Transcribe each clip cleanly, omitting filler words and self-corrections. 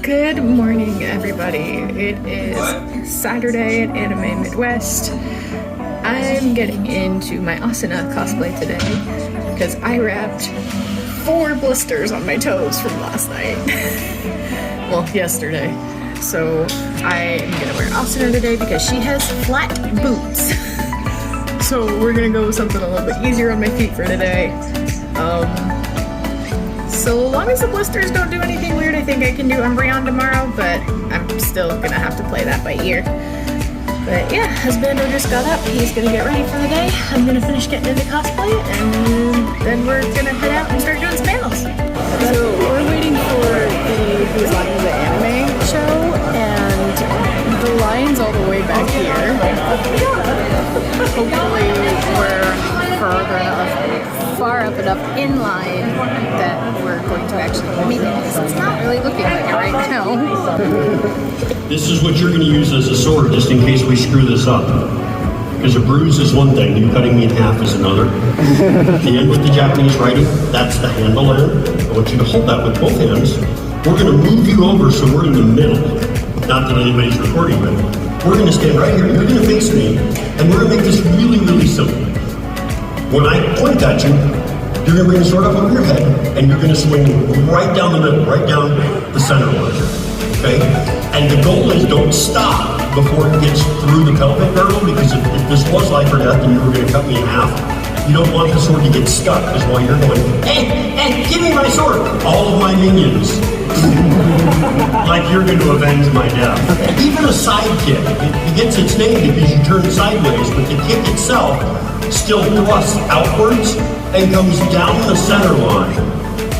Good morning, everybody. It is Saturday at Anime Midwest. I'm getting into my Asuna cosplay today because I wrapped 4 blisters on my toes from last night. Well, yesterday. So I am gonna wear Asuna today because she has flat boots. So we're gonna go with something a little bit easier on my feet for today. So long as the blisters don't do anything weird, I think I can do Umbreon tomorrow, but I'm still gonna have to play that by ear. But yeah, husbando just got up. He's gonna get ready for the day. I'm gonna finish getting into cosplay, and then we're gonna head out and start doing some panels. So we're waiting for who's on the anime show, and the line's all the way back here. Hopefully we're far up enough in line that we're going to actually meet it, because it's not really looking like it right now. This is what you're going to use as a sword, just in case we screw this up. Because a bruise is one thing, you cutting me in half is another. The end with the Japanese writing, that's the handle end. I want you to hold that with both hands. We're going to move you over so we're in the middle. Not that anybody's recording, but we're going to stand right here. You're going to face me, and we're going to make this really, really simple. When I point at you, you're going to bring the sword up over your head, and you're going to swing right down the middle, right down the center line, okay? And the goal is don't stop before it gets through the pelvic girdle, because if this was life or death and you were going to cut me in half, you don't want the sword to get stuck, because while you're going, hey, give me my sword, all of my minions, like you're going to avenge my death. Even a side kick, it gets its name because you turn sideways, but the kick itself still thrusts outwards and comes down the center line.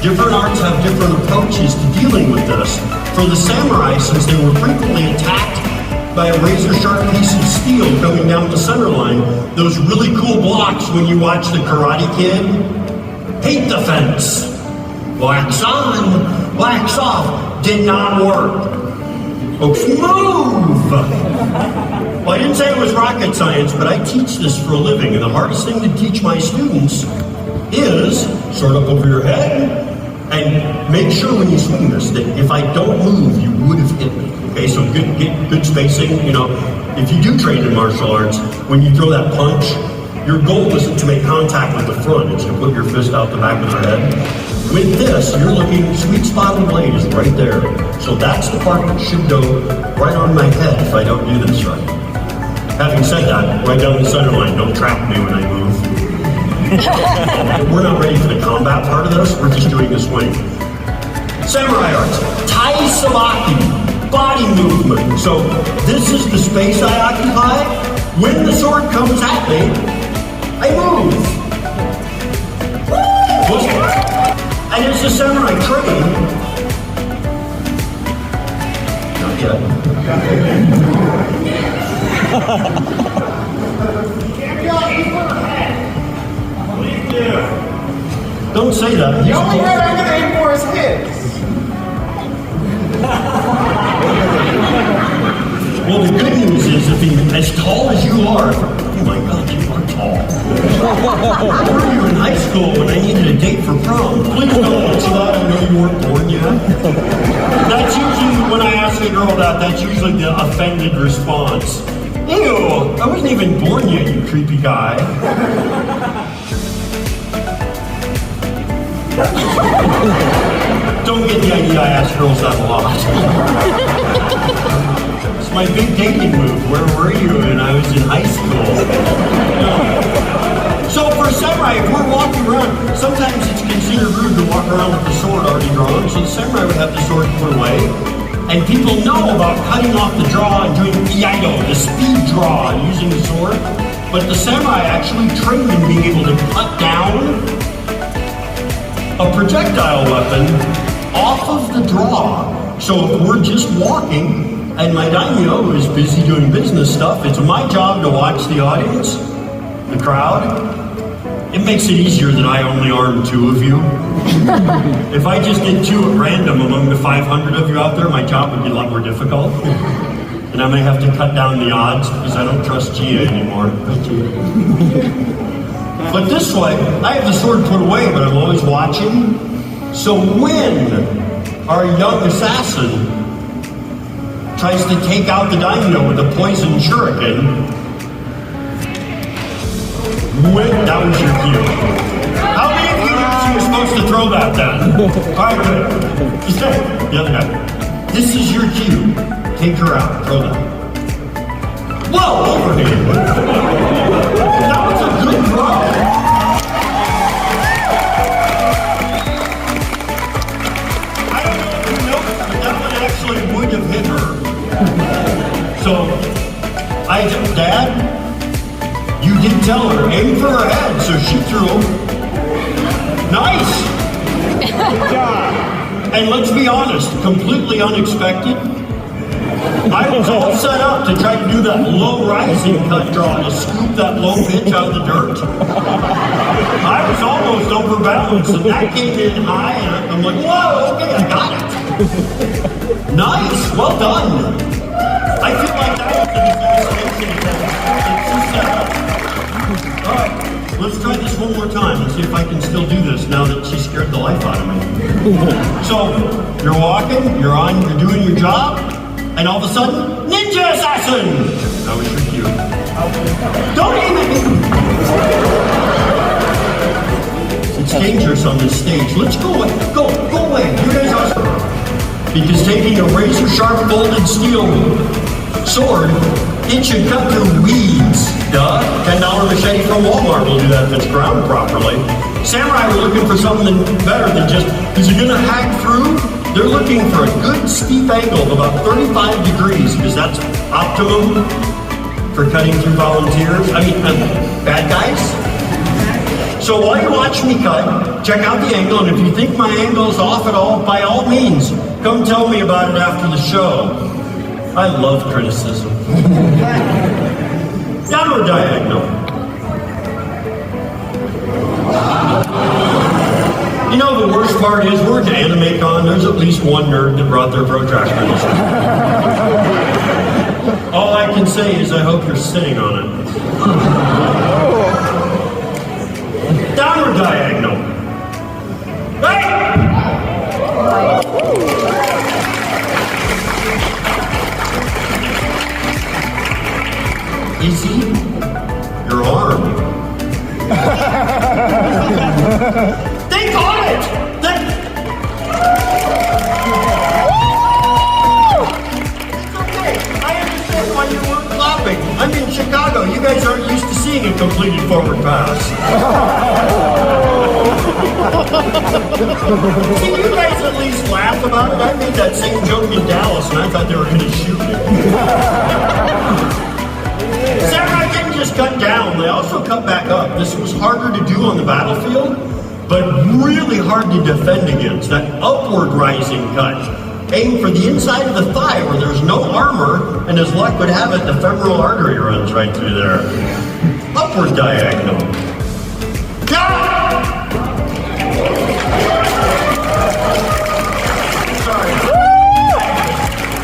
Different arts have different approaches to dealing with this. For the samurai, since they were frequently attacked by a razor-sharp piece of steel coming down the center line, those really cool blocks when you watch The Karate Kid, paint the fence, wax on, wax off, did not work. Folks, move! Well, I didn't say it was rocket science, but I teach this for a living, and the hardest thing to teach my students is sword up over your head, and make sure when you swing this that if I don't move, you would have hit me. Okay, so get good spacing. You know, if you do train in martial arts, when you throw that punch, your goal isn't to make contact with the front, it's to put your fist out the back of the head. With this, you're looking, sweet spot of the blade is right there. So that's the part that should go right on my head if I don't do this right. Having said that, right down the center line, don't trap me when I move. We're not ready for the combat part of this, we're just doing the swing. Samurai arts, Tai Samaki, body movement. So this is the space I occupy. When the sword comes at me, I move. And as a samurai train, not yet. Don't say that. The only word I can aim for is his. Well, the good news is, if he's as tall as you are, oh my God, you are tall. Where were you in high school when I needed a date for prom? Please don't answer that. I know you weren't born yet. That's usually, when I ask a girl that, that's usually the offended response. Ew, I wasn't even born yet, you creepy guy. Don't get the idea I ask girls that a lot. It's my big dating move. Where were you when I was in high school? So for samurai, if we're walking around, sometimes it's considered rude to walk around with the sword already drawn. So the samurai would have the sword put away. And people know about cutting off the draw and doing iaido, the speed draw, using the sword. But the samurai actually trained in being able to cut down a projectile weapon off of the draw. So if we're just walking and my daimyo is busy doing business stuff, it's my job to watch the audience, the crowd. It makes it easier that I only arm 2 of you. If I just did 2 at random among the 500 of you out there, my job would be a lot more difficult. And I may have to cut down the odds because I don't trust Gia anymore. But this way, I have the sword put away, but I'm always watching. So when our young assassin tries to take out the daimyo with a poison shuriken. That was your cue. How many of you knew you were supposed to throw that then? Alright, good. Just say, the other guy. This is your cue. Take her out. Throw that. Whoa, overhand. That was a good throw. I don't know if you noticed, but that one actually would have hit her. So, Dad, you did tell her, aim for her head, so she threw him. Nice! Good job. And let's be honest, completely unexpected. I was all set up to try to do that low rising cut draw to scoop that low pitch out of the dirt. I was almost overbalanced, and that came in high, and I'm like, whoa, okay, I got it. Nice, well done. I feel like that was an assassination attempt. It's just set up. All right, let's try this one more time and see if I can still do this now that she scared the life out of me. So, you're walking, you're doing your job, and all of a sudden, ninja assassin! That was your cue. Don't aim at me! It's dangerous on this stage. Let's go away. Go away. You guys are... Because taking a razor-sharp molded steel sword, it should cut through weeds. Duh. $10 machete from Walmart will do that if it's ground properly. Samurai were looking for something better than just, is it gonna hack through? They're looking for a good steep angle of about 35 degrees because that's optimum for cutting through volunteers. Bad guys. So while you watch me cut, check out the angle, and if you think my angle is off at all, by all means, come tell me about it after the show. I love criticism. Downward diagonal. You know, the worst part is we're at AnimeCon. There's at least one nerd that brought their protractor this week. All I can say is I hope you're sitting on it. Downward diagonal. Hey! Izzy, your arm. They got it! It's okay. I understand why you weren't clapping. I'm in Chicago. You guys aren't used to seeing a completed forward pass. Can you guys at least laugh about it? I made that same joke in Dallas, and I thought they were going to shoot me. Samurai didn't just cut down, they also cut back up. This was harder to do on the battlefield, but really hard to defend against. That upward rising cut. Aim for the inside of the thigh where there's no armor, and as luck would have it, the femoral artery runs right through there. Upward diagonal. Sorry.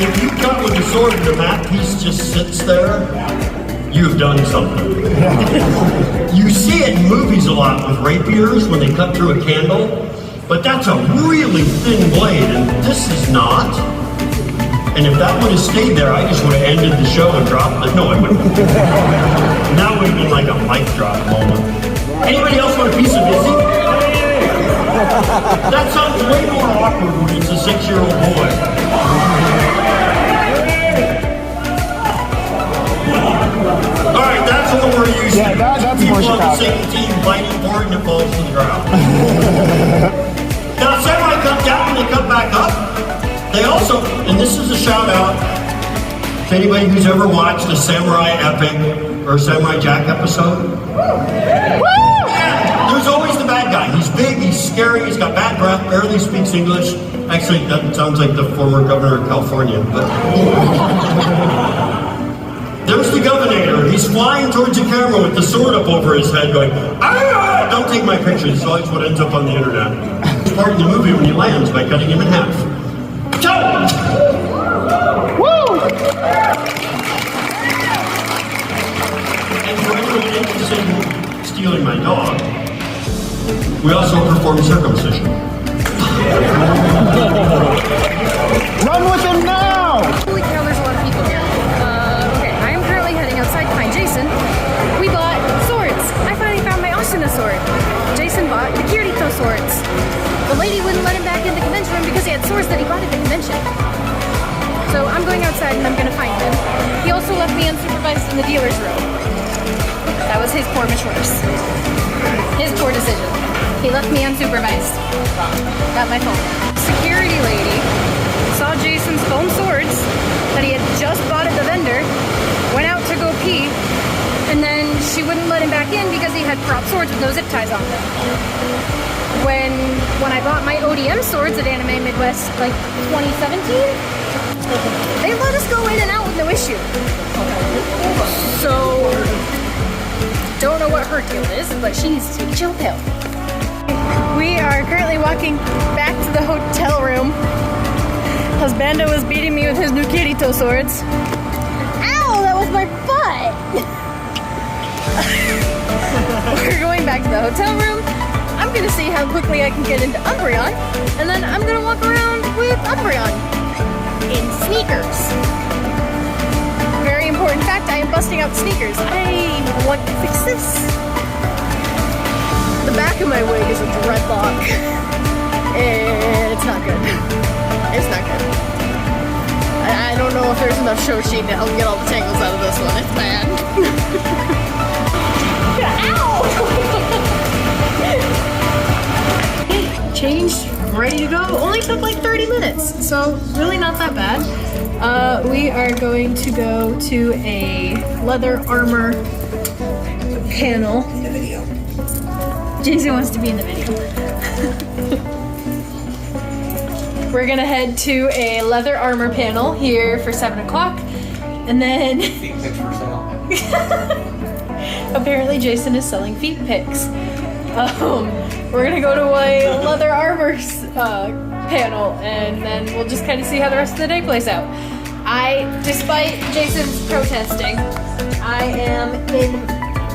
If you cut with the sword and the mat piece just sits there, you've done something. You see it in movies a lot with rapiers when they cut through a candle, but that's a really thin blade, and this is not. And if that would have stayed there, I just would have ended the show and dropped it. No, I wouldn't. That would have been like a mic drop moment. Anybody else want a piece of Izzy? That sounds way more awkward when it's a 6-year-old boy. Alright, that's what we're using. Yeah, that's people more on the Chicago. same team fighting for it and it falls to the ground. Now, Samurai cut down and they cut back up. They also, and this is a shout out to anybody who's ever watched a Samurai Epic or Samurai Jack episode. Yeah, there's always the bad guy. He's big, he's scary, he's got bad breath, barely speaks English. Actually, that sounds like the former governor of California, but... There's the governor. He's flying towards the camera with the sword up over his head going, ah! Don't take my picture. It's always what ends up on the internet. It's part of the movie when he lands by cutting him in half. Go! Woo! And for anyone interested in stealing my dog, we also perform circumcision. Run with him now! Holy cow, there's a lot of because he had swords that he bought at the convention. So I'm going outside and I'm gonna find him. He also left me unsupervised in the dealer's room. That was his poor choice. His poor decision. He left me unsupervised. Got my phone. Security lady saw Jason's foam swords that he had just bought at the vendor, went out to go pee, and then she wouldn't let him back in because he had prop swords with no zip ties on them. When I bought my ODM swords at Anime Midwest, like 2017, they let us go in and out with no issue. So, don't know what her deal is, but she needs to take a chill pill. We are currently walking back to the hotel room. Husbando was beating me with his new Kirito swords. Ow, that was my butt! We're going back to the hotel room. I'm gonna see how quickly I can get into Umbreon, and then I'm gonna walk around with Umbreon in sneakers. Very important fact, I am busting out sneakers. I want to fix this. The back of my wig is a dreadlock. It's not good. It's not good. I don't know if there's enough show sheet to help get all the tangles out of this one. It's bad. Ow! Changed, ready to go. Only took like 30 minutes, so really not that bad. We are going to go to a leather armor panel. Jason wants to be in the video. We're gonna head to a leather armor panel here for 7 o'clock, and then Feet pics for sale. apparently Jason is selling feet pics. We're gonna go to a leather armor panel, and then we'll just kind of see how the rest of the day plays out. Despite Jason's protesting, I am in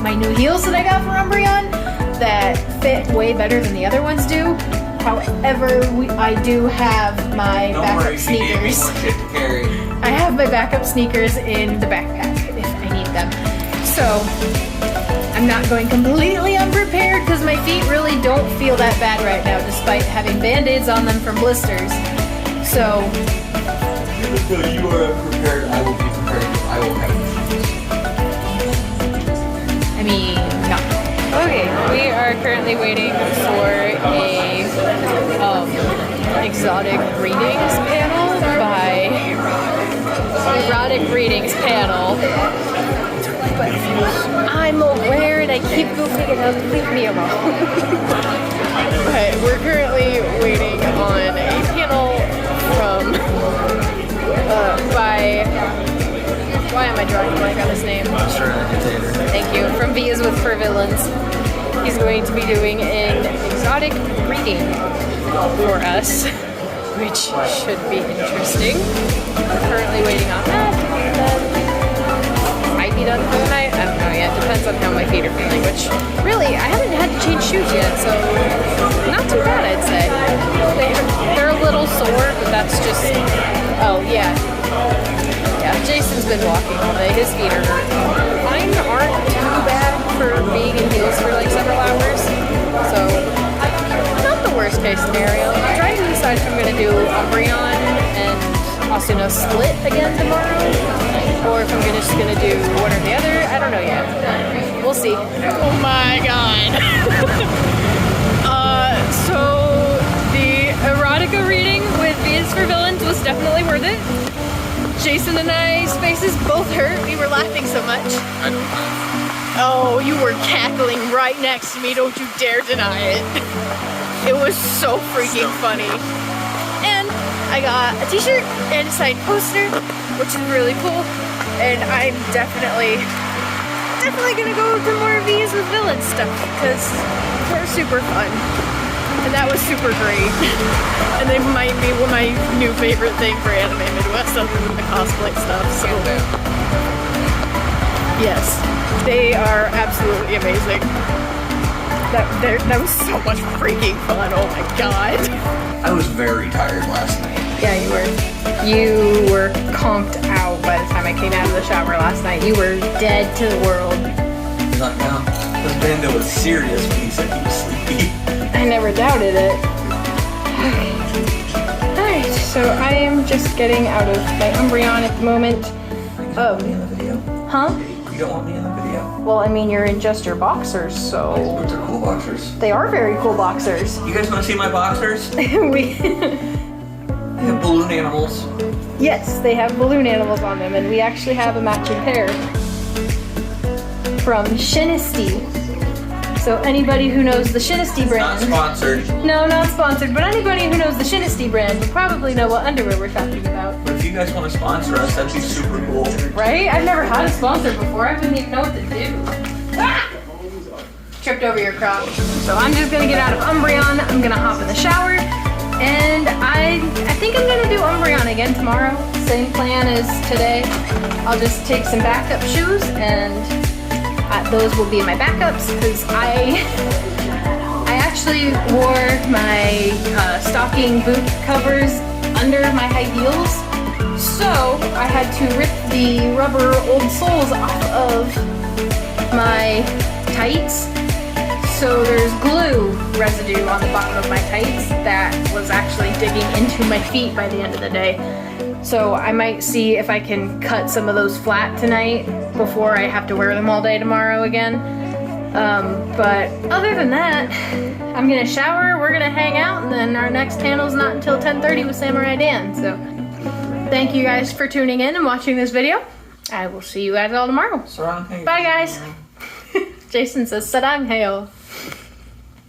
my new heels that I got for Umbreon that fit way better than the other ones do. However, I do have my backup sneakers. More shit to carry. I have my backup sneakers in the backpack if I need them. So, I'm not going completely unprepared because my feet really don't feel that bad right now despite having band-aids on them from blisters. So, Until you are prepared, I will be prepared. I will have I mean, no. Okay, we are currently waiting for a exotic readings panel by erotic readings panel. I'm aware and I keep goofing it up. Leave me alone. Okay, we're currently waiting on a panel from by. Why am I drawing a blank on his name? Monster Agitator. Thank you. From V is with for Villains. He's going to be doing an exotic reading for us, which should be interesting. We're currently waiting on that. Might be done for the night. I don't know yet. Depends on how my feet are feeling, which really, I haven't had to change shoes yet, so not too bad, I'd say. They're a little sore, but that's just, oh yeah. Yeah, Jason's been walking all day. His feet are hurt. Mine aren't too bad for being in heels for like several hours. So, not the worst case scenario. I'm trying to decide if I'm going to do Umbreon and Asuna split again tomorrow, or if I'm just going to do one or the other. I don't know yet. We'll see. Oh my god. So, the erotica reading with V is for Villains was definitely worth it. Jason and I's faces both hurt. We were laughing so much. Oh, you were cackling right next to me. Don't you dare deny it. It was so freaking funny. And I got a t-shirt and a signed poster, which is really cool. And I'm definitely gonna go to more V's with Villain stuff because they're super fun. And that was super great. And they might be my new favorite thing for Anime Midwest other than the cosplay stuff. So yes, they are absolutely amazing. That was so much freaking fun. Oh my god. I was very tired last night. Yeah, you were. You were conked out by the time I came out of the shower last night. You were dead to the world. Not now. This Bando was serious when he said he was sleepy. I never doubted it. I am just getting out of my Umbreon at the moment. You don't want me in the video? Huh? You don't want me in the video? Well, I mean, you're in just your boxers, so... Those are cool boxers. They are very cool boxers. You guys want to see my boxers? They we... have balloon animals. Yes, they have balloon animals on them, and we actually have a matching pair from Shinesty. So anybody who knows the Shinesty Not brand... sponsored. No, not sponsored, but anybody who knows the Shinesty brand will probably know what underwear we're talking about. But if you guys want to sponsor us, that'd be super cool. Right? I've never had a sponsor before. I wouldn't even know what to do. Ah! Tripped over your crop. So I'm just gonna get out of Umbreon. I'm gonna hop in the shower. And I think I'm gonna do Umbreon again tomorrow. Same plan as today. I'll just take some backup shoes and those will be my backups because I actually wore my stocking boot covers under my high heels. So I had to rip the rubber old soles off of my tights. So there's glue residue on the bottom of my tights that was actually digging into my feet by the end of the day. So I might see if I can cut some of those flat tonight before I have to wear them all day tomorrow again. But other than that, I'm gonna shower, we're gonna hang out, and then our next panel's not until 10:30 with Samurai Dan. So thank you guys for tuning in and watching this video. I will see you guys all tomorrow. Sarang, hey. Bye guys. Jason says Sarang hail.